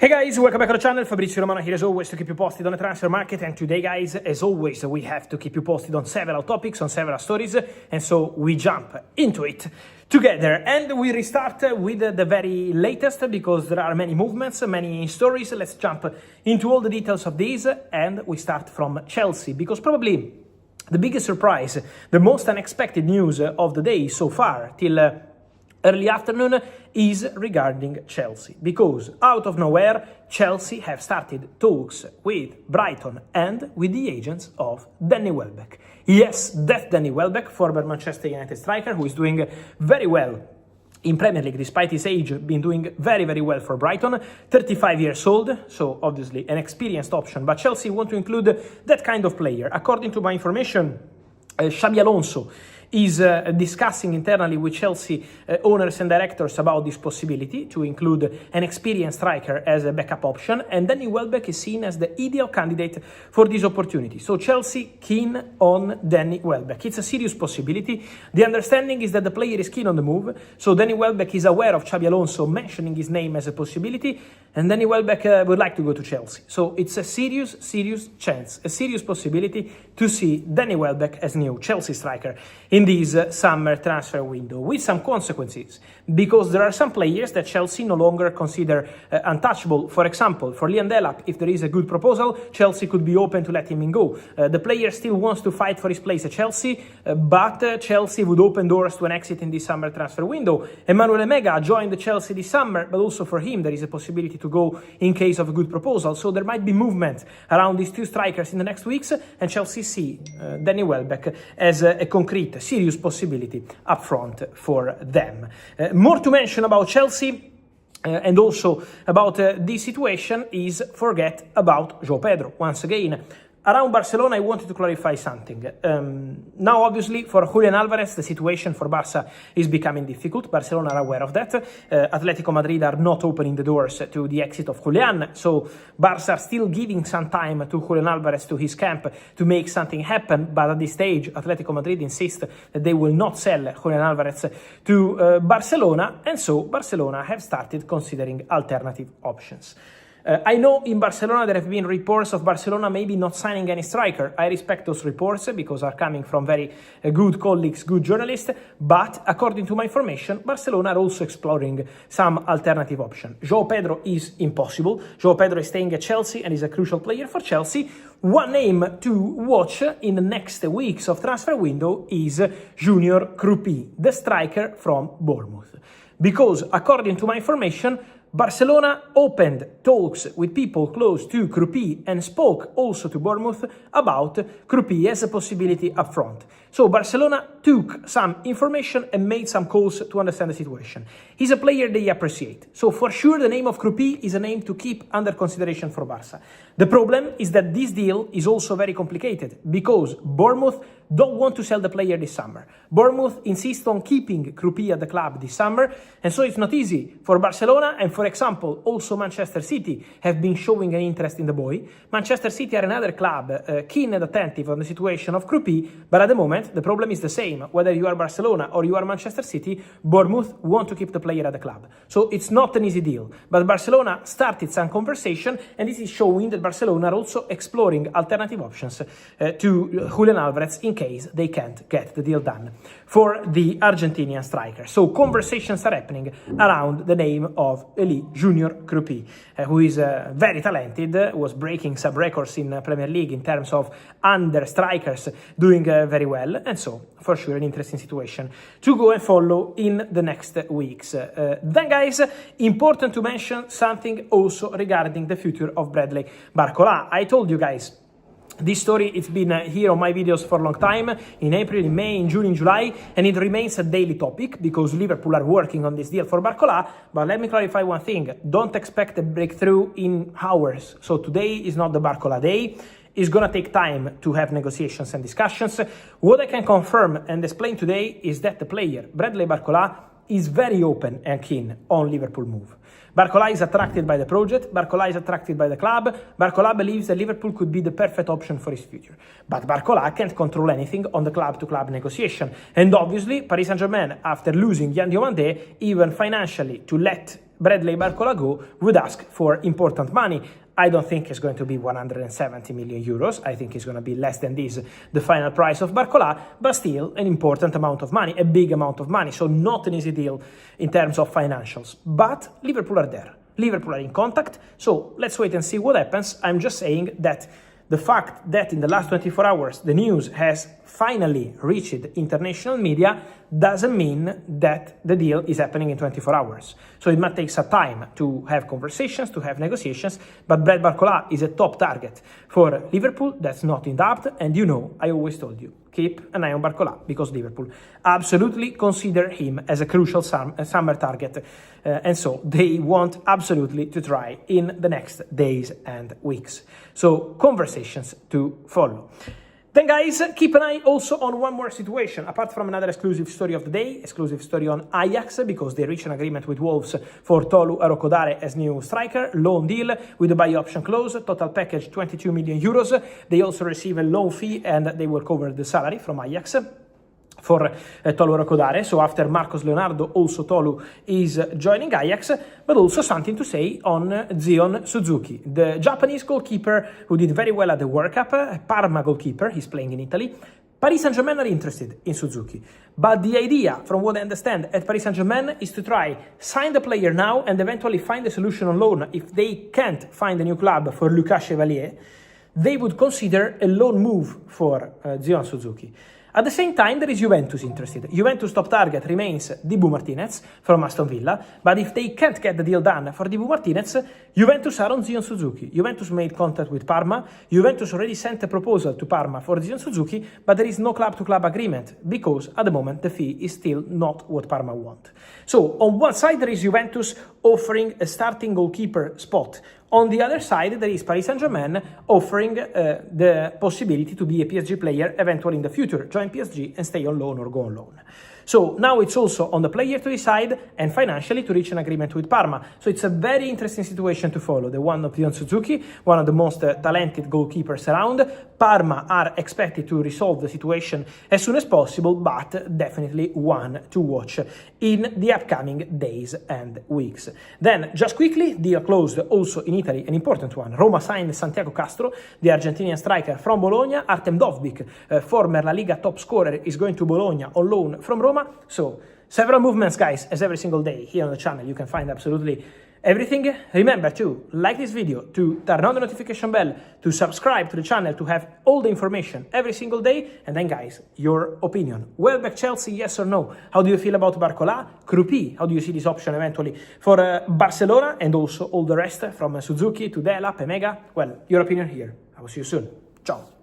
Hey guys, welcome back to the channel. Fabrizio Romano here as always to keep you posted on the transfer market, and today guys, as always, we have to keep you posted on several topics, on several stories, and so we jump into it together. And we restart with the very latest because there are many movements, many stories. Let's jump into all the details of these, and we start from Chelsea because probably the biggest surprise, the most unexpected news of the day so far till early afternoon is regarding Chelsea, because out of nowhere, Chelsea have started talks with Brighton and with the agents of Danny Welbeck. Yes, that Danny Welbeck, former Manchester United striker, who is doing very well in Premier League, despite his age, been doing very, very well for Brighton, 35 years old, so obviously an experienced option, but Chelsea want to include that kind of player. According to my information, Xabi Alonso is discussing internally with Chelsea owners and directors about this possibility to include an experienced striker as a backup option, and Danny Welbeck is seen as the ideal candidate for this opportunity. So Chelsea keen on Danny Welbeck. It's a serious possibility. The understanding is that the player is keen on the move, so Danny Welbeck is aware of Xabi Alonso mentioning his name as a possibility, and Danny Welbeck would like to go to Chelsea. So it's a serious chance, a serious possibility to see Danny Welbeck as new Chelsea striker in this summer transfer window, with some consequences, because there are some players that Chelsea no longer consider untouchable. For example, for Liam Delap, if there is a good proposal, Chelsea could be open to let him go. The player still wants to fight for his place at Chelsea, but Chelsea would open doors to an exit in this summer transfer window. Emmanuel Emega joined Chelsea this summer, but also for him there is a possibility to go in case of a good proposal. So there might be movement around these two strikers in the next weeks, and Chelsea see Danny Welbeck as a concrete, serious possibility up front for them. More to mention about Chelsea and also about this situation is forget about João Pedro. Once again, around Barcelona, I wanted to clarify something. Now, obviously, for Julián Alvarez, the situation for Barca is becoming difficult. Barcelona are aware of that. Atletico Madrid are not opening the doors to the exit of Julián, so Barca are still giving some time to Julián Alvarez, to his camp, to make something happen. But at this stage, Atletico Madrid insist that they will not sell Julián Alvarez to Barcelona, and so Barcelona have started considering alternative options. I know in Barcelona there have been reports of Barcelona maybe not signing any striker. I respect those reports because are coming from very good colleagues, good journalists, but according to my information, Barcelona are also exploring some alternative option. João Pedro is impossible. João Pedro is staying at Chelsea and is a crucial player for Chelsea. One name to watch in the next weeks of transfer window is Junior Kroupi, the striker from Bournemouth. Because according to my information, Barcelona opened talks with people close to Kroupi and spoke also to Bournemouth about Kroupi as a possibility up front. So Barcelona took some information and made some calls to understand the situation. He's a player they appreciate. So for sure the name of Kroupi is a name to keep under consideration for Barca. The problem is that this deal is also very complicated because Bournemouth don't want to sell the player this summer. Bournemouth insists on keeping Kroupi at the club this summer, and so it's not easy for Barcelona. And for example, also Manchester City have been showing an interest in the boy. Manchester City are another club keen and attentive on the situation of Kroupi, but at the moment the problem is the same. Whether you are Barcelona or you are Manchester City, Bournemouth want to keep the player at the club. So it's not an easy deal, but Barcelona started some conversation, and this is showing that Barcelona are also exploring alternative options to Julián Alvarez in case they can't get the deal done for the Argentinian striker. So conversations are happening around the name of Junior Kroupi, who is very talented, was breaking some records in Premier League in terms of under strikers, doing very well, and so for sure an interesting situation to go and follow in the next weeks. Then guys, important to mention something also regarding the future of Bradley Barcola. I told you guys this story, it's been here on my videos for a long time, in April, in May, in June, in July, and it remains a daily topic because Liverpool are working on this deal for Barcola. But let me clarify one thing. Don't expect a breakthrough in hours. So today is not the Barcola day. It's going to take time to have negotiations and discussions. What I can confirm and explain today is that the player, Bradley Barcola, is very open and keen on Liverpool move. Barcola is attracted by the project, Barcola is attracted by the club, Barcola believes that Liverpool could be the perfect option for his future. But Barcola can't control anything on the club-to-club negotiation. And obviously, Paris Saint-Germain, after losing Yan Diomande, even financially, to let Bradley Barcola go would ask for important money. I don't think it's going to be 170 million euros. I think it's going to be less than this, the final price of Barcola, but still an important amount of money, a big amount of money. So not an easy deal in terms of financials. But Liverpool are there. Liverpool are in contact. So let's wait and see what happens. I'm just saying that the fact that in the last 24 hours the news has finally reached international media doesn't mean that the deal is happening in 24 hours. So it might take some time to have conversations, to have negotiations, but Brad Barcola is a top target for Liverpool. That's not in doubt, and you know, I always told you, keep an eye on Barcola, because Liverpool absolutely consider him as a crucial summer target, and so they want absolutely to try in the next days and weeks. So conversations to follow. Then guys, keep an eye also on one more situation, apart from another exclusive story of the day, exclusive story on Ajax, because they reached an agreement with Wolves for Tolu Arokodare as new striker, loan deal with a buy option clause, total package 22 million euros. They also receive a loan fee and they will cover the salary from Ajax for Tolu Arokodare. So after Marcos Leonardo, also Tolu is joining Ajax, but also something to say on Zion Suzuki, the Japanese goalkeeper who did very well at the World Cup, Parma goalkeeper, he's playing in Italy. Paris Saint-Germain are interested in Suzuki, but the idea, from what I understand, at Paris Saint-Germain is to try sign the player now and eventually find a solution on loan. If they can't find a new club for Lucas Chevalier, they would consider a loan move for Zion Suzuki. At the same time, there is Juventus interested. Juventus' top target remains Dibu Martinez from Aston Villa, but if they can't get the deal done for Dibu Martinez, Juventus are on Zion Suzuki. Juventus made contact with Parma. Juventus already sent a proposal to Parma for Zion Suzuki, but there is no club-to-club agreement because at the moment the fee is still not what Parma want. So on one side there is Juventus offering a starting goalkeeper spot. On the other side, there is Paris Saint-Germain offering the possibility to be a PSG player eventually in the future, join PSG and stay on loan or go on loan. So now it's also on the player to decide and financially to reach an agreement with Parma. So it's a very interesting situation to follow, the one of Zion Suzuki, one of the most talented goalkeepers around. Parma are expected to resolve the situation as soon as possible, but definitely one to watch in the upcoming days and weeks. Then, just quickly, deal closed also in Italy, an important one. Roma signed Santiago Castro, the Argentinian striker from Bologna. Artem Dovbyk, former La Liga top scorer, is going to Bologna on loan from Roma. So, several movements, guys, as every single day here on the channel. You can find absolutely everything. Remember to like this video, to turn on the notification bell, to subscribe to the channel to have all the information every single day. And then, guys, your opinion. Welbeck Chelsea, yes or no? How do you feel about Barcola? Kroupi, how do you see this option eventually for Barcelona? And also all the rest from Suzuki to Dela, Pemega? Well, your opinion here. I will see you soon. Ciao.